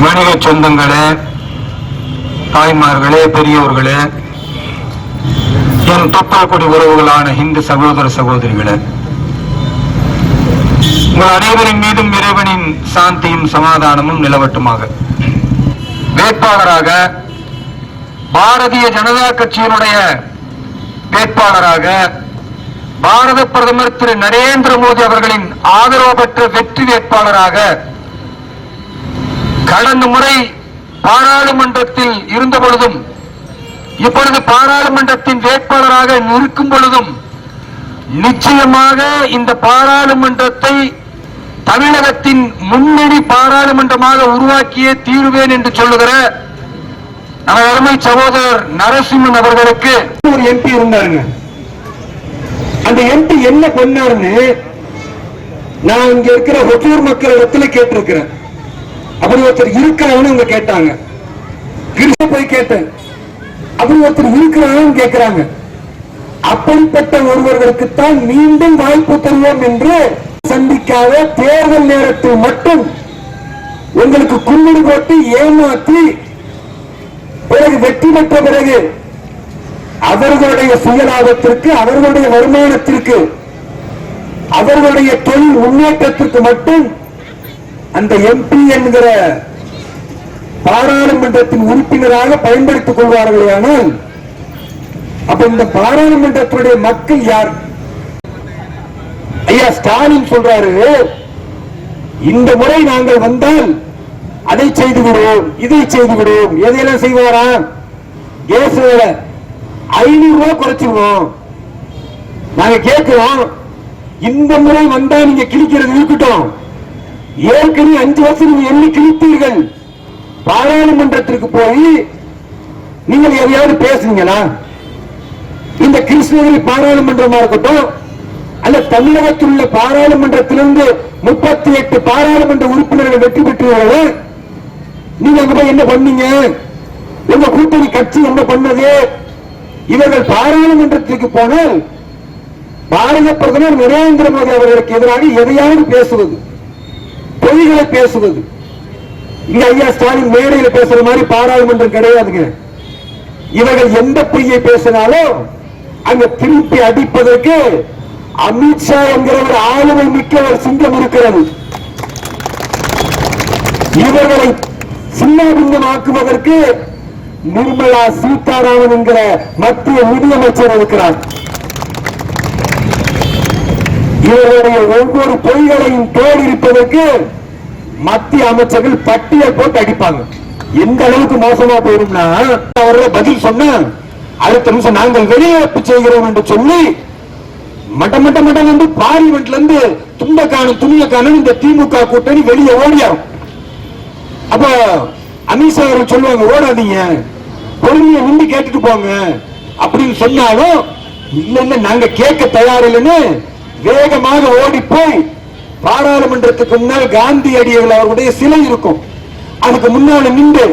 வணிக சொந்தங்களே, தாய்மார்களே, பெரியோர்களே, என் தொப்பல் கொடி உறவுகளான இந்து சகோதர சகோதரிகளே, உங்கள் அனைவரின் மீதும் இறைவனின் சாந்தியும் சமாதானமும் நிலவட்டுமாக. வேட்பாளராக பாரதிய ஜனதா கட்சியினுடைய வேட்பாளராக பாரத பிரதமர் திரு நரேந்திர மோடி அவர்களின் ஆதரவு பெற்ற வெற்றி வேட்பாளராக கடந்த முறை பாராளுமன்றத்தில் இருந்த பொழுதும் இப்பொழுது பாராளுமன்றத்தின் வேட்பாளராக நிற்கும் பொழுதும் நிச்சயமாக இந்த பாராளுமன்றத்தை தமிழகத்தின் முன்னணி பாராளுமன்றமாக உருவாக்கியே தீருவேன் என்று சொல்லுகிற நமது அருமை சகோதரர் நரசிம்மன் அவர்களுக்கு ஒரு எம்பி இருந்தாருங்க. அந்த எம்பி என்ன பண்ணாருன்னு நான் இங்க இருக்கிற ஒவ்வொரு மக்கள் இடத்துல கேட்டிருக்கிறேன். அப்படி ஒருத்தர் இருக்கிறான்னு அவங்க கேட்டாங்க. போய் கேட்டேன், அப்படி ஒருத்தர் இருக்கிறான்னு கேட்கிறாங்க. அப்படிப்பட்ட ஒருவர்களுக்குத்தான் மீண்டும் வாய்ப்பு தருவோம் என்று சந்திக்காத தேர்தல் நேரத்தில் மட்டும் உங்களுக்கு கும்பிடு போட்டு ஏமாற்றி பிறகு வெற்றி பெற்ற பிறகு அவர்களுடைய சுயலாபத்திற்கு, அவர்களுடைய வருமானத்திற்கு, அவர்களுடைய தொழில் முன்னேற்றத்திற்கு மட்டும் அந்த எம்பி என்கிற பாராளுமன்றத்தின் உறுப்பினராக பயன்படுத்திக் கொள்வார்களே. ஆனால் அப்ப இந்த பாராளுமன்றத்துடைய மக்கள் யார்? ஐயா ஸ்டாலின் சொல்றாரு, இந்த முறை நாங்கள் வந்தால் அதை செய்து விடுவோம், இதை செய்து விடுவோம். எதையெல்லாம் செய்வாரா? கேஸ் 500 ரூபாய் குறைச்சிருவோம். நாங்க கேட்கிறோம், இந்த முறை வந்தா நீங்க கிழிக்கிறது இருக்கட்டும், ஏற்கனவே 5 வருஷம் நீங்க எண்ணி கிழித்தீர்கள். பாராளுமன்றத்திற்கு போய் நீங்கள் எதையாவது பேசுவீங்களா? இந்த கிருஷ்ணகிரி பாராளுமன்றமா இருக்கட்டும், அல்ல தமிழகத்தில் உள்ள பாராளுமன்றத்திலிருந்து 38 பாராளுமன்ற உறுப்பினர்கள் வெற்றி பெற்றவர்கள், நீங்க அங்க போய் என்ன பண்ணீங்க? உங்க கூட்டணி கட்சி என்ன பண்ணது? இவர்கள் பாராளுமன்றத்திற்கு போனால் பாரத பிரதமர் நரேந்திர மோடி அவர்களுக்கு எதிராக எதையாவது பேசுவது, பொய்களை பேசுவது. இங்க ஐயா ஸ்டாலின் மேடையில் பேசுற மாதிரி பாராளுமன்றம் கிடையாதுங்க. இவர்கள் எந்த பொய்யை பேசினாலும் அங்க திருப்பி அடிப்பதற்கு அமித்ஷா என்கிற ஒரு ஆளுமை மிக்க ஒரு சிங்கம் இருக்கிறது. இவர்களை சின்னாபின்னமாக்குவதற்கு நிர்மலா சீதாராமன் என்கிற மத்திய நிதியமைச்சர் இருக்கிறார். இவருடைய ஒவ்வொரு பொய்களையும் தோல்விப்பதற்கு மத்திய அமைச்சர்கள் பட்டியல் போட்டு அடிப்பாங்க. எந்த அளவுக்கு மோசமா போயிடும்னா, அவர்கள் பதில் சொன்ன அடுத்த நிமிஷம் நாங்கள் வெளியேற்பு செய்கிறோம் என்று சொல்லி மட்டம் வந்து பார்லிமெண்ட்ல இருந்து துணிய காணும் இந்த திமுக கூட்டணி வெளியே ஓடியாரும். அப்ப அமித்ஷா அவர்கள் சொல்லுவாங்க, ஓடாதீங்க, பொறுமையை நின்று கேட்டுட்டு போங்க அப்படின்னு சொன்னாலும் இல்ல நாங்க கேட்க தயாரில்லைன்னு வேகமாக ஓடி போய் பாராளுமன்றத்துக்கு முன்னால் காந்தி அடிகள் அவருடைய சிலை இருக்கும், அதுக்கு முன்னால நின்று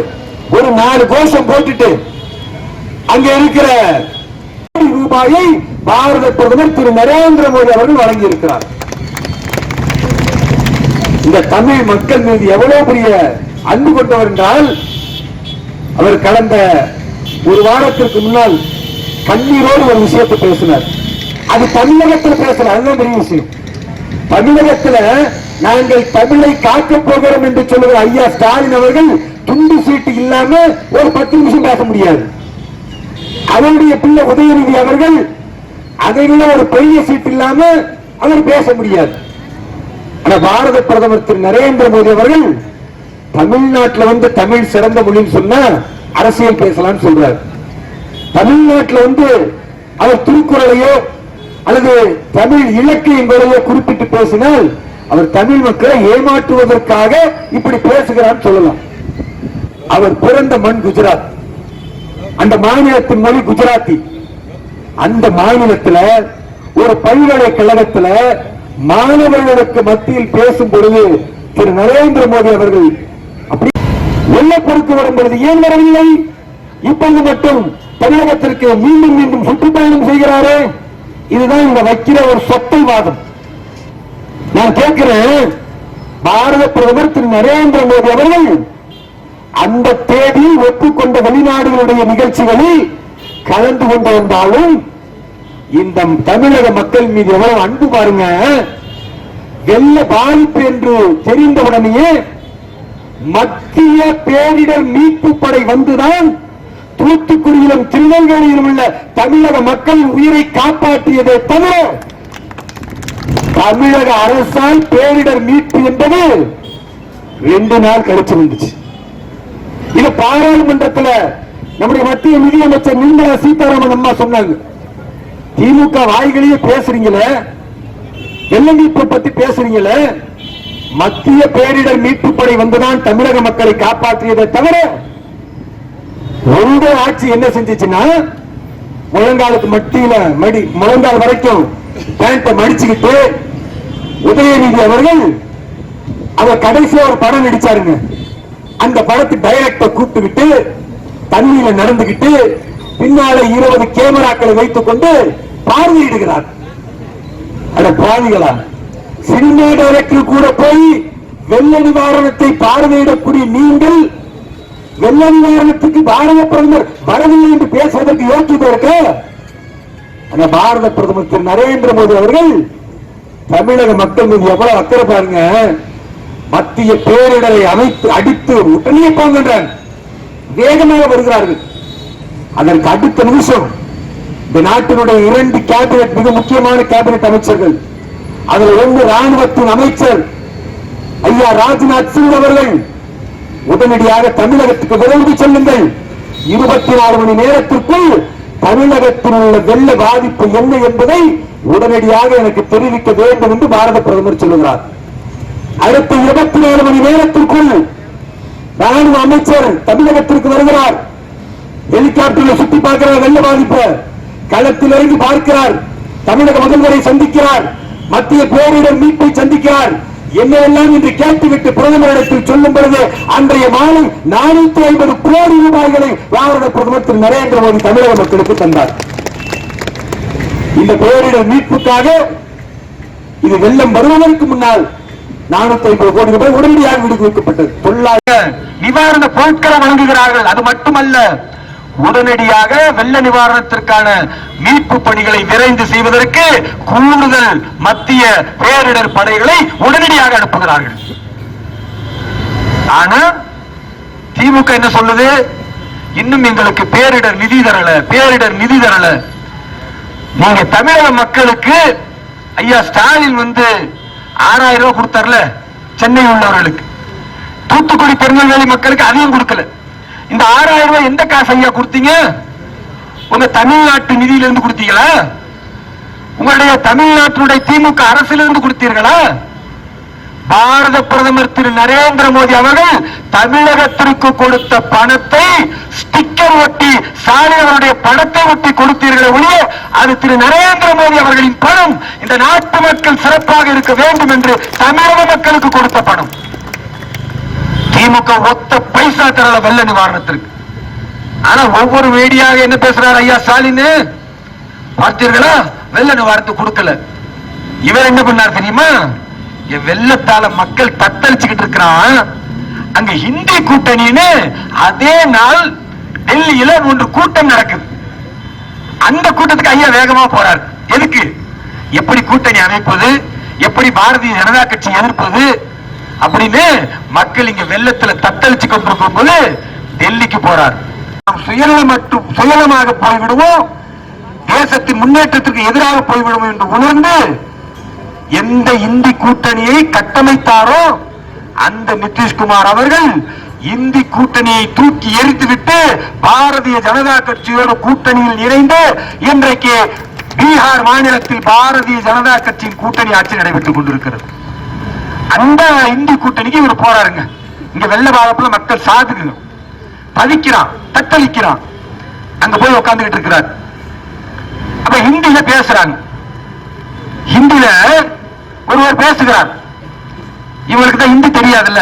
ஒரு 4 கோஷம் போட்டுட்டு அங்க இருக்கிற ரூபாயை பாரத பிரதமர் திரு நரேந்திர மோடி அவர்கள் வழங்கி இருக்கிறார். இந்த தமிழ் மக்கள் மீது எவ்வளவு பெரிய அன்பு கொண்டவர் என்றால், அவர் கடந்த ஒரு வாரத்திற்கு முன்னால் கண்ணீரோடு ஒரு விஷயத்தை பேசினார். அது தமிழகத்தில் பேசல, அதுதான் பெரிய விஷயம். தமிழகத்தில் நாங்கள் தமிழை காக்கப் போகிறோம் என்று சொல்லுகிற ஐயா ஸ்டாலின் அவர்கள் துண்டு சீட்டு இல்லாம ஒரு 10 நிமிஷம் பேச முடியாது. அவருடைய பிள்ளை உதயநிதி அவர்கள் அதை விட ஒரு பெரிய சீட்டு இல்லாம அவர் பேச முடியாது. ஆனா பாரத பிரதமர் திரு நரேந்திர மோடி அவர்கள் தமிழ்நாட்டில் வந்து தமிழ் சிறந்த மொழின்னு சொன்னா அரசியல் பேசலாம்னு சொல்றார். தமிழ்நாட்டில் வந்து அவர் திருக்குறளையோ அல்லது தமிழ் இலக்கியங்களையோ குறிப்பிட்டு பேசினால் அவர் தமிழ் மக்களை ஏமாற்றுவதற்காக இப்படி பேசுகிறார் சொல்லலாம். அவர் பிறந்த மண் குஜராத், அந்த மாநிலத்தின் மொழி குஜராத்தி. அந்த மாநிலத்தில் ஒரு பல்கலைக்கழகத்தில் மாணவர்களுக்கு மத்தியில் பேசும் பொழுது திரு நரேந்திர மோடி அவர்கள் அப்படி வெள்ளப்பொருக்கு வரும்பொழுது ஏன் வரவில்லை? இப்பொழுது மட்டும் தமிழகத்திற்கு மீண்டும் மீண்டும் சுற்றுப்பயணம் செய்கிறாரே, இதுதான் இங்க வைக்கிற ஒரு சொத்தை வாதம். நான் கேட்கிறேன், பாரத பிரதமர் திரு நரேந்திர மோடி அவர்கள் அந்த தேதி ஒப்புக்கொண்ட வெளிநாடுகளுடைய நிகழ்ச்சிகளில் கலந்து கொண்டு வந்தாலும் இந்த தமிழக மக்கள் மீது எவ்வளவு அன்பு பாருங்க. வெள்ள பாதிப்பு என்று தெரிந்தவுடனேயே மத்திய பேரிடர் மீட்பு படை வந்துதான் தூத்துக்குடியிலும் திருநெல்வேலியிலும் உள்ள தமிழக மக்கள் உயிரை காப்பாற்றியதை தவிர தமிழக அரசால் பேரிடர் மீட்பு என்பது 2 நாள் கழிச்சு வந்துச்சு. இது பாராளுமன்றத்தில் நம்முடைய மத்திய நிதியமைச்சர் நிர்மலா சீதாராமன் அம்மா சொன்னாங்க. திமுக வாய்களையே பேசுறீங்களே, வெள்ள மீட்பு பத்தி பேசுறீங்களே, மத்திய பேரிடர் மீட்பு படை வந்துதான் தமிழக மக்களை காப்பாற்றியதை தவிர உங்க ஆட்சி என்ன செஞ்சிச்சுன்னா முழங்காலுக்கு மட்டியில முழங்கால் வரைக்கும் பேண்ட மடிச்சுக்கிட்டு உதயநிதி அவர்கள் அவர் கடைசியா ஒரு படம் நடிச்சாருங்க. அந்த படத்து டைரக்டர் கூப்பிட்டுக்கிட்டு தண்ணியில நடந்துகிட்டு பின்னால 20 கேமராக்களை வைத்துக் கொண்டு பார்வையிடுகிறார். அட பாவிகளா, சினிமா டைரக்டர் கூட போய் வெள்ள நிவாரணத்தை பார்வையிடக்கூடிய நீங்கள் வெள்ள நிவாரணத்துக்கு பாரத பிரதமர் வரவில்லை என்று பேசுவதற்கு யோக்கியதை இருக்க? அந்த பாரத பிரதமர் திரு நரேந்திர மோடி அவர்கள் தமிழக மக்கள் மீது எவ்வளவு அக்கறை பாருங்க. மத்திய பேரிடரை அமைத்து அடித்து உடனே போகின்றார், வேகமாக வருகிறார்கள். அதற்கு அடுத்த நிமிஷம் இந்த நாட்டினுடைய 2 கேபினெட், மிக முக்கியமான கேபினெட் அமைச்சர்கள், அதில் 1 ராணுவத்தின் அமைச்சர் ஐயா ராஜ்நாத் சிங் அவர்கள் உடனடியாக தமிழகத்துக்கு விரைந்து செல்லுங்கள், 24 மணி நேரத்திற்குள் தமிழகத்தில் உள்ள வெள்ள பாதிப்பு என்ன என்பதை உடனடியாக எனக்கு தெரிவிக்க வேண்டும் என்று பாரத பிரதமர் சொல்லுகிறார். அடுத்த 24 மணி நேரத்திற்குள் ராணுவ அமைச்சர் தமிழகத்திற்கு வருகிறார். ஹெலிகாப்டரில் சுற்றி பார்க்கிறார், வெள்ள பாதிப்பு களத்தில் இறங்கி பார்க்கிறார், தமிழக முதல்வரை சந்திக்கிறார், மத்திய பேரிடர் மீட்பை சந்திக்கிறார். என்னெல்லாம் இன்று கேட்டுவிட்டு பிரதமரிடத்தில் சொல்லும் பொழுது அன்றைய மாலை 450 கோடி ரூபாய்களை பாரத பிரதமர் திரு நரேந்திர மோடி தமிழக மக்களுக்கு தந்தார். இந்த பேரிடர் மீட்புக்காக இது வெள்ளம் வருவதற்கு முன்னால் 450 கோடி ரூபாய் உடனடியாக விடுவிக்கப்பட்டது. நிவாரண பொருட்களை வழங்குகிறார்கள். அது மட்டுமல்ல, உடனடியாக வெள்ள நிவாரணத்திற்கான மீட்பு பணிகளை விரைந்து செய்வதற்கு கூடுதல் மத்திய பேரிடர் படைகளை உடனடியாக அனுப்புகிறார்கள். ஆனா திமுக என்ன சொல்லுது? இன்னும் எங்களுக்கு பேரிடர் நிதி தரல, பேரிடர் நிதி தரல. நீங்க தமிழக மக்களுக்கு ஐயா ஸ்டாலின் 6000 ரூபாய் கொடுத்தார்ல சென்னை உள்ளவர்களுக்கு, தூத்துக்குடி திருநெல்வேலி மக்களுக்கு அதையும் கொடுக்கல. இந்த 6000 ரூபாய் எந்த காசு ஐயா கொடுத்தீங்க? உங்க தமிழ்நாட்டு நிதியிலிருந்து கொடுத்தீங்களா? உங்களுடைய தமிழ்நாட்டினுடைய திமுக அரசிலிருந்து கொடுத்தீர்களா? பாரத பிரதமர் திரு நரேந்திர மோடி அவர்கள் தமிழகத்திற்கு கொடுத்த பணத்தை ஸ்டிக்கர் ஒட்டி ஸ்டாலினுடைய பணத்தை ஒட்டி கொடுத்தீர்களே ஒழிய அது திரு நரேந்திர மோடி அவர்களின் பணம். இந்த நாட்டு மக்கள் சிறப்பாக இருக்க வேண்டும் என்று தமிழக மக்களுக்கு கொடுத்த பணம். திமுக ஒத்த பைசா தரல வெள்ள நிவாரணத்திற்கு. ஆனா ஒவ்வொரு மீடியாக என்ன பேசுறாரு ஐயா ஸ்டாலின்? பார்த்தீர்களா, வெள்ள நிவாரணத்துக்கு கொடுக்கல. இவர் என்ன பண்ணார் தெரியுமா? வெள்ளத்தால மக்கள் தத்தளிச்சுக்கிட்டு இருக்கிறான். அங்க ஹிந்தி கூட்டணின்னு அதே நாள் டெல்லியில 1 கூட்டம் நடக்குது. அந்த கூட்டத்துக்கு ஐயா வேகமா போறார். எதுக்கு? எப்படி கூட்டணி அமைப்பது, எப்படி பாரதிய ஜனதா கட்சி எதிர்ப்பது அப்படின்னு மக்கள் இங்க வெள்ளத்துல தத்தளிச்சு கொண்டிருக்கும் போது டெல்லிக்கு போறார். சுயநலமாக போய்விடுவோம், தேசத்தின் முன்னேற்றத்திற்கு எதிராக போய்விடுவோம் என்று உணர்ந்து எந்த இந்தி கூட்டணியை கட்டமைத்தாரோ அந்த நிதிஷ்குமார் அவர்கள் இந்தி கூட்டணியை தூக்கி எரித்துவிட்டு பாரதிய ஜனதா கட்சியோடு கூட்டணியில் இணைந்து இன்றைக்கு பீகார் மாநிலத்தில் பாரதிய ஜனதா கட்சியின் கூட்டணி ஆட்சி நடைபெற்றுக் கொண்டிருக்கிறது. அந்த இந்தி கூட்டணிக்கு இவர் போறாருங்க. இங்க வெள்ள பாதிப்புல மக்கள் சாதுக்கு தவிக்கிறான், தத்தளிக்கிறான். அங்க போய் உட்கார்ந்துகிட்டு இருக்கிறார். அப்ப ஹிந்தியில பேசுறாங்க. ஹிந்தியில ஒருவர் பேசுகிறார். இவருக்கு தான் ஹிந்தி தெரியாதுல்ல,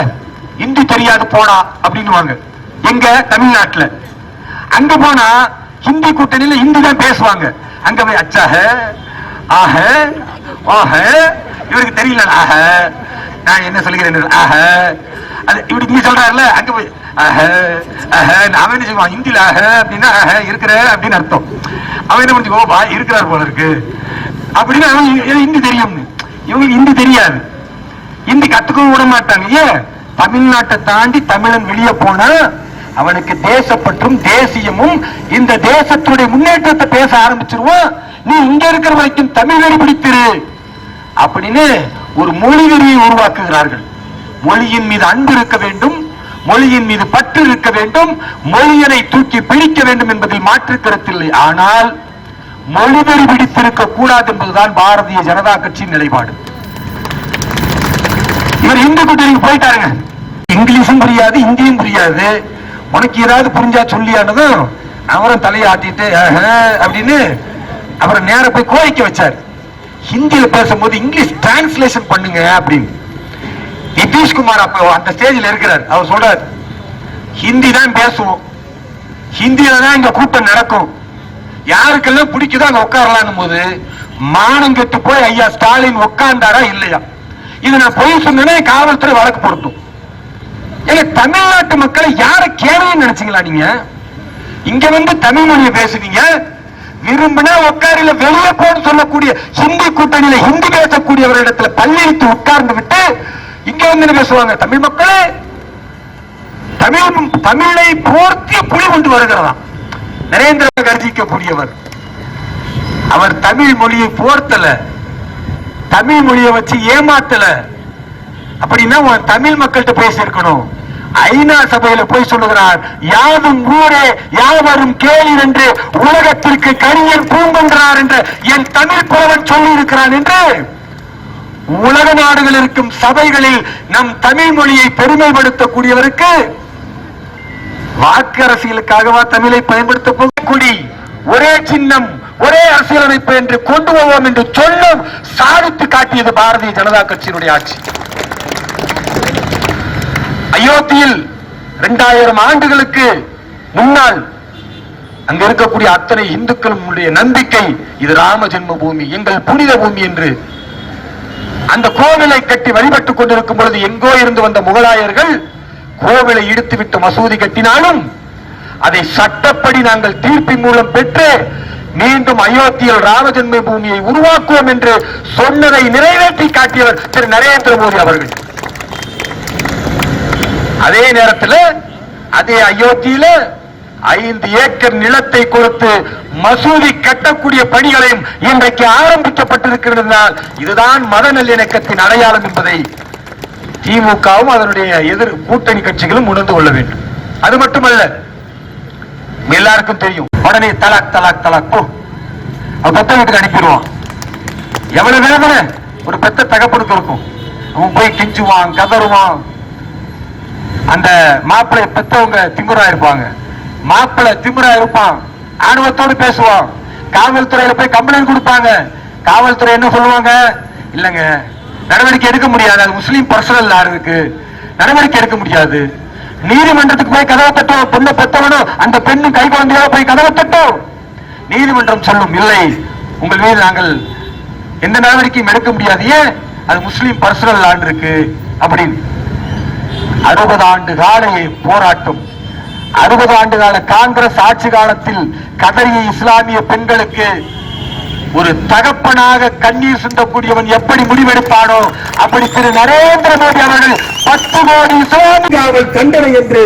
ஹிந்தி தெரியாது போனா அப்படின்னு. எங்க தமிழ்நாட்டுல அங்க போனா ஹிந்தி கூட்டணியில ஹிந்தி தான் பேசுவாங்க. அங்க போய் அச்சா ஹே ஆஹ ஆஹ, இவருக்கு தெரியல ஆஹ நான் என்ன சொல்லுகிறேன், ஆஹ அது இப்படி நீ சொல்றாருல, அங்க போய் ஆஹ ஆஹ அவன் என்ன சொல்லுவான் ஹிந்தியில, ஆஹ அப்படின்னா ஆஹ இருக்கிற அப்படின்னு அர்த்தம். அவன் என்ன புரிஞ்சுக்கோ, வா இருக்கிறார் போல இருக்கு அப்படின்னு. அவன் ஹிந்தி தெரியும், இவங்களுக்கு ஹிந்தி தெரியாது, ஹிந்தி கத்துக்கவும் விட மாட்டாங்க. ஏன்? தமிழ்நாட்டை தாண்டி தமிழன் வெளியே போனா அவனுக்கு தேசப்பற்றும் தேசியமும் இந்த தேசத்துடைய முன்னேற்றத்தை பேச ஆரம்பிச்சிருவான். நீ இங்க இருக்கிற வரைக்கும் தமிழ் வழி பிடித்திரு அப்படின்னு ஒரு மொழி வெறியை உருவாக்குகிறார்கள். மொழியின் மீது அன்பு இருக்க வேண்டும், மொழியின் மீது பற்று இருக்க வேண்டும், மொழியனை தூக்கி பிடிக்க வேண்டும் என்பதில் மாற்று கருத்தில்லை. ஆனால் மொழிவெறி பிடித்திருக்க கூடாது என்பதுதான் பாரதிய ஜனதா கட்சியின் நிலைப்பாடு. இவர் இந்து கூட்டணிக்கு போயிட்டாருங்க, இங்கிலீஷும் புரியாது ஹிந்தியும் புரியாது, உனக்கு ஏதாவது புரிஞ்சா சொல்லியானதும் அவரும் தலையாட்டிட்டு அப்படின்னு அப்புறம் நேர போய் கோரிக்கை வச்சார். ஹிந்தியில பேசும்போது இங்கிலீஷ் டிரான்ஸ்லேஷன் பண்ணுங்க அப்படின்னு. நிதிஷ்குமார் அப்ப அந்த ஸ்டேஜில் இருக்கிறார். அவர் சொல்றார், ஹிந்தி தான் பேசுவோம், ஹிந்தியில தான் இங்க கூட்டம் நடக்கும், யாருக்கெல்லாம் பிடிக்குதோ அங்க உட்காரலாம் போது மானம் கெட்டு போய் ஐயா ஸ்டாலின் உட்கார்ந்தாரா இல்லையா? இது நான் பொய் சொன்னேனே காவல்துறை வழக்கு பொருத்தும். ஏங்க தமிழ்நாட்டு மக்களை யார கேள்வின்னு நினைச்சீங்களா நீங்க? இங்க வந்து தமிழ் மொழியை பேசுவீங்க, விரும்பினா உட்காரில வெளியே போன்னு சொல்லக்கூடிய ஹிந்தி கூட்டணியில ஹிந்தி பேசக்கூடியவர்களிடத்துல பள்ளியிட்டு உட்கார்ந்து விட்டு இங்க வந்து என்ன பேசுவாங்க? தமிழ் மக்களே, தமிழை போர்த்திய புலி கொண்டு வருகிறதா நரேந்திர கர்ஜிக்கக்கூடியவர். அவர் தமிழ் மொழியை போர்த்தல, தமிழ் மொழியை வச்சு ஏமாத்தல. அப்படின்னா தமிழ் மக்கள்கிட்ட பேசியிருக்கணும். ஐநா சபையில போய் சொல்லுகிறார், யாவும் ஊரே யாவரும் கேளீர் என்று உலகத்திற்கு கரியன் பூங்குன்றார் என்று என் தமிழ் புலவன் சொல்லி இருக்கிறான் என்று உலக நாடுகள் இருக்கும் சபைகளில் நம் தமிழ் மொழியை பெருமைப்படுத்தக்கூடியவருக்கு வாக்கு அரசியலுக்காகவா தமிழை பயன்படுத்த போகக்கூடிய ஒரே சின்னம் ஒரே அரசியலமைப்பு என்று கொண்டு போவோம் என்று சொல்லும் சாதித்து காட்டியது பாரதிய ஜனதா கட்சியினுடைய ஆட்சி. அயோத்தியில் 2000 ஆண்டுகளுக்கு முன்னால் அங்க இருக்கக்கூடிய அத்தனை இந்துக்களுடைய நம்பிக்கை இது ராம ஜென்ம பூமி, எங்கள் புனித பூமி என்று. அந்த கோவிலை கட்டி வழிபட்டுக் கொண்டிருக்கும் பொழுது எங்கோ இருந்து வந்த முகலாயர்கள் கோவிலை இடித்துவிட்டு மசூதி கட்டினாலும் அதை சட்டப்படி நாங்கள் தீர்ப்பின் மூலம் பெற்று மீண்டும் அயோத்தியில் ராமஜென்ம பூமியை உருவாக்குவோம் என்று சொன்னதை நிறைவேற்றி காட்டியவர் திரு நரேந்திர மோடி அவர்கள். அதே நேரத்தில் அதே அயோத்தியில 5 ஏக்கர் நிலத்தை கொடுத்து மசூதி கட்டக்கூடிய பணிகளையும் இன்றைக்கு ஆரம்பிக்கப்பட்டிருக்கிறதுனால் இதுதான் மத நல்லிணக்கத்தின் அடையாளம் என்பதை திமுகவும் அதனுடைய எதிர் கூட்டணி கட்சிகளும் உணர்ந்து கொள்ள வேண்டும். அது மட்டுமல்ல, எல்லாருக்கும் தெரியும், உடனே தலாக் தலாக் தலாக் போ பெத்த வீட்டுக்கு அனுப்பிடுவான். எவ்வளவு வேதனை ஒரு பெத்த தகப்பனுக்கு இருக்கும். அவன் போய் கெஞ்சுவான், கதறுவான். அந்த மாப்பிள்ளை பெத்தவங்க திமுறா இருப்பாங்க, மாப்பிள்ளை திமுறா இருப்பான், ஆணவத்தோடு பேசுவான். காவல்துறையில போய் கம்ப்ளைண்ட் கொடுப்பாங்க. காவல்துறை என்ன சொல்லுவாங்க? இல்லங்க நடவடிக்கை எடுக்க முடியாது, அது முஸ்லீம் பர்சனல் லா இருக்கு, நடவடிக்கை எடுக்க முடியாது. நீதிமன்றத்துக்கு போய் கதவை தட்டும், பொண்ணை பெத்தவனும் அந்த பெண்ணும் கை குழந்தையாக போய் கதவை தட்டும். நீதிமன்றம் சொல்லும், இல்லை உங்கள் மீது நாங்கள் எந்த நடவடிக்கையும் எடுக்க முடியாது, ஏன் அது முஸ்லீம் பர்சனல் லா இருக்கு அப்படின்னு. 60 ஆண்டு கால போராட்டம், 60 ஆண்டு கால காங்கிரஸ் ஆட்சி காலத்தில் கதறிய இஸ்லாமிய பெண்களுக்கு ஒரு தகப்பனாக கண்ணீர் சிந்தக்கூடியவன் எப்படி முடிவெடுப்பானோ அப்படி திரு நரேந்திர மோடி அவர்கள் 10 கோடி இஸ்லாமிய தண்டனை என்று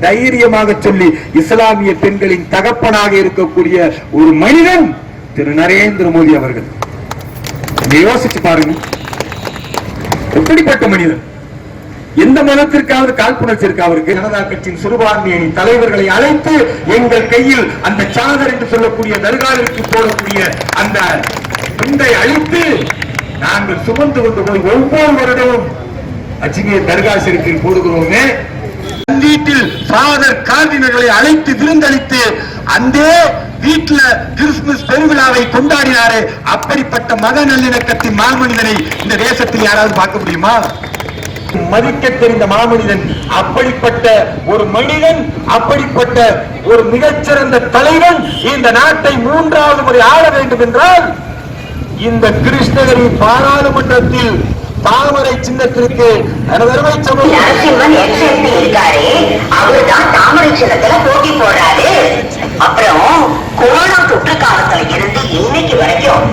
தைரியமாக சொல்லி இஸ்லாமிய பெண்களின் தகப்பனாக இருக்கக்கூடிய ஒரு மனிதன் திரு நரேந்திர மோடி அவர்கள். யோசிச்சு பாருங்க, எப்படிப்பட்ட மனிதன். எந்த மதத்திற்காவது காழ்ப்புணர்ச்சி இருக்கா அவருக்கு? ஜனதா கட்சியின் சிறுபான்மை தலைவர்களை அழைத்து எங்கள் கையில் அந்த சாதர் என்று சொல்லக்கூடிய தர்காவிற்கு போடக்கூடிய அந்த துண்டை அழித்து நாங்கள் சுமந்து கொண்டு போய் ஒவ்வொரு வருடமும் அஜ்மீர் தர்கா ஷெரீஃபில் போடுகிறோமே. வீட்டில் ஃபாதர் கார்டினர்களை அழைத்து விருந்தளித்து அந்த வீட்டுல கிறிஸ்துமஸ் பெருவிழாவை கொண்டாடினாரே, அப்படிப்பட்ட மத நல்லிணக்கத்தின் மாமனிதனை இந்த தேசத்தில் யாராவது பார்க்க முடியுமா? மதிக்க தெரிந்த மாமனிதன், அப்படிப்பட்ட ஒரு மனிதன், அப்படிப்பட்ட ஒரு மிகச்சிறந்த தலைவன் இந்த நாட்டை 3வது முறை ஆள வேண்டும் என்றால் இந்த கிருஷ்ணகிரி பாராளுமன்றத்தில் தாமரை சின்னத்திற்கு நரதர்மை சமூக நரசிம்மன் எக்ஸ்எம்பி இருக்காரு, அவருதான் தாமரை சின்னத்துல போட்டி போடுறாரு. அப்புறம் கொரோனா தொற்று காலத்துல இருந்து இன்னைக்கு வரைக்கும்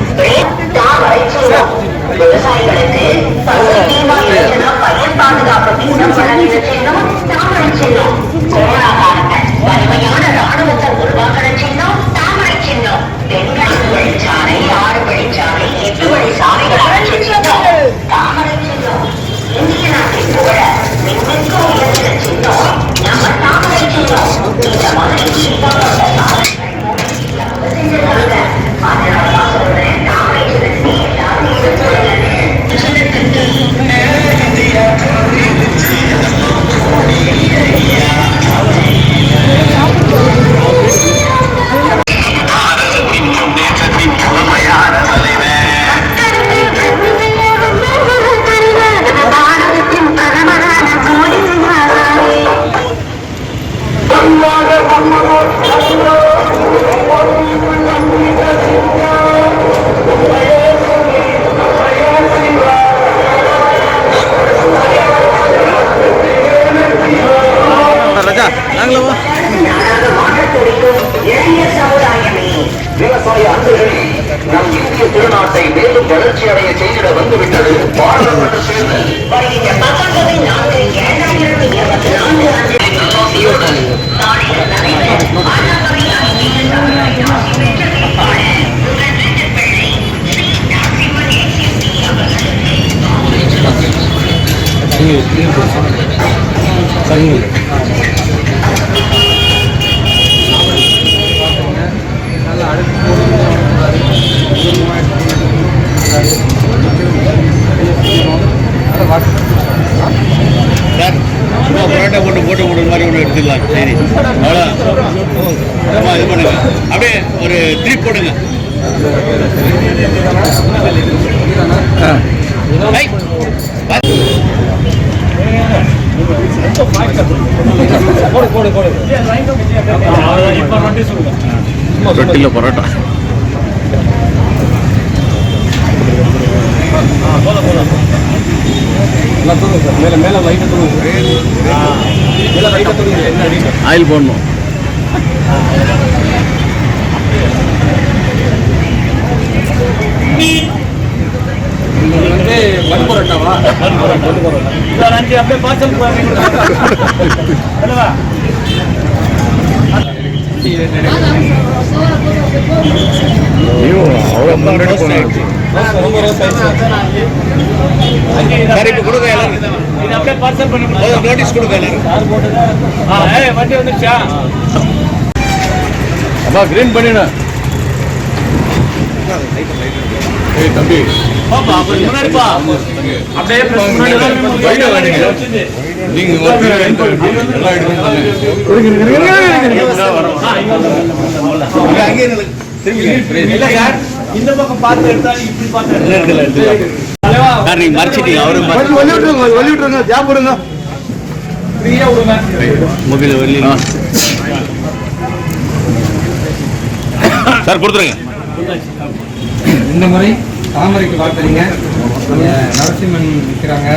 தாமரை சின்னம் விவசாயிகளுக்கு பசுமை பீமா யோஜனா பயிர் பாதுகாப்பு திட்டம் வழங்கின சின்னம் தாமரை சின்னம். கொரோனா காலத்துல வலிமையான ராணுவத்தை உருவாக்கின சின்னம் தாமரை சின்னம். பெண்களின் வழிச்சாலை, 6 வழிச்சாலை, 8 வழி சாலைகள் அமைச்ச சின்னம் தாமரை சின்னம். இந்திய நாட்டின் புகழ மின்மிக்க உயர்ந்த சின்னம் நம்ம தாமரை சின்னம். இந்த மாதிரி சின்னங்களோட சாதனைகள் செஞ்சிருக்காங்க. அதனாலதான் சொல்றேன், தாமரை சின்னத்தை எல்லாரும் விவசாய அன்பர்களே, நம் இந்திய திருநாட்டை மேலும் வளர்ச்சி அடைய செய்திட வந்துவிட்டது பாராளுமன்ற தேர்தல். வருகின்ற 19/4/2024 நாளில் நடைபெறும் ஆண்டாவரியான சமுதாய ஆட்சி பெற்ற வேட்பாளர் உங்கள் வீட்டு பிள்ளை ஸ்ரீ நரசிம்மன் எக்ஸ்எம்பி அவர்களுக்கு பரோட்டா போட்டு விடுற மாதிரி ஒன்று எடுத்துக்கலாம். சரி, அவ்வளோ இது பண்ணுங்க. அப்படியே ஒரு ட்ரிப் போடுங்க. ரொட்டியில் பரோட்டா ஆயில் போடணும். பன் பரோட்டாவா? அப்படியே பார்சல் அவ்வளோ முன்னாடி போனேன். சரி, இப்போ கொடுங்க எல்லாரும். இது அப்படியே பார்சல் பண்ணி நோட்டீஸ் கொடுங்க எல்லாரும். வண்டி வந்துருச்சா? அப்பா கிரீன் பண்ணிடு. ஏய் தம்பி, பாப்பா அப்ப முன்னாடிப்பா அப்படியே முன்னாடி நீங்க எல்லா அங்கே இல்ல சார், இந்த பக்கம் பார்த்து எடுத்தா இப்படி பார்த்து நீங்க மறைச்சிட்டீங்க. அவரும் வலிவிட்டுருங்க, ஜாப் போடுங்க. ஃப்ரீயா விடுங்க. மொபைல் வெளியே சார் கொடுத்துருங்க. இந்த முறை தாமரைக்கு வாக்களிங்க. நரசிம்மன் நிற்கிறாங்க.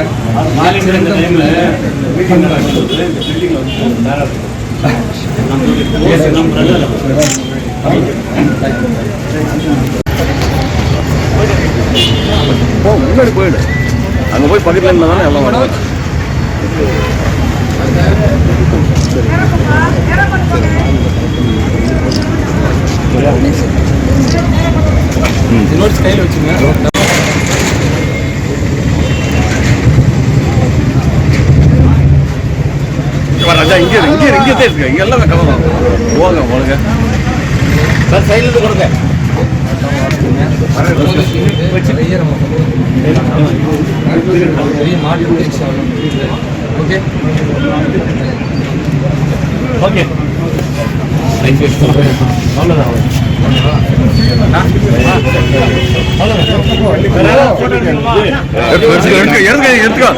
முன்னாடி போயிடு. அங்கே போய் பக்கத்தில் இருந்தால் தானே எல்லாம் வரும். நோட்ஸ் கையில் வச்சுங்க. ராஜா இங்கே இங்கே இங்கே தான் இருக்கு. இங்கே எல்லாமே கவர் தான். போங்க போங்க சார், சைட்லேருந்து கொடுங்க. பெரிய நம்ம பெரிய மாடி ஓகே ஓகே எடுத்துக்கோ.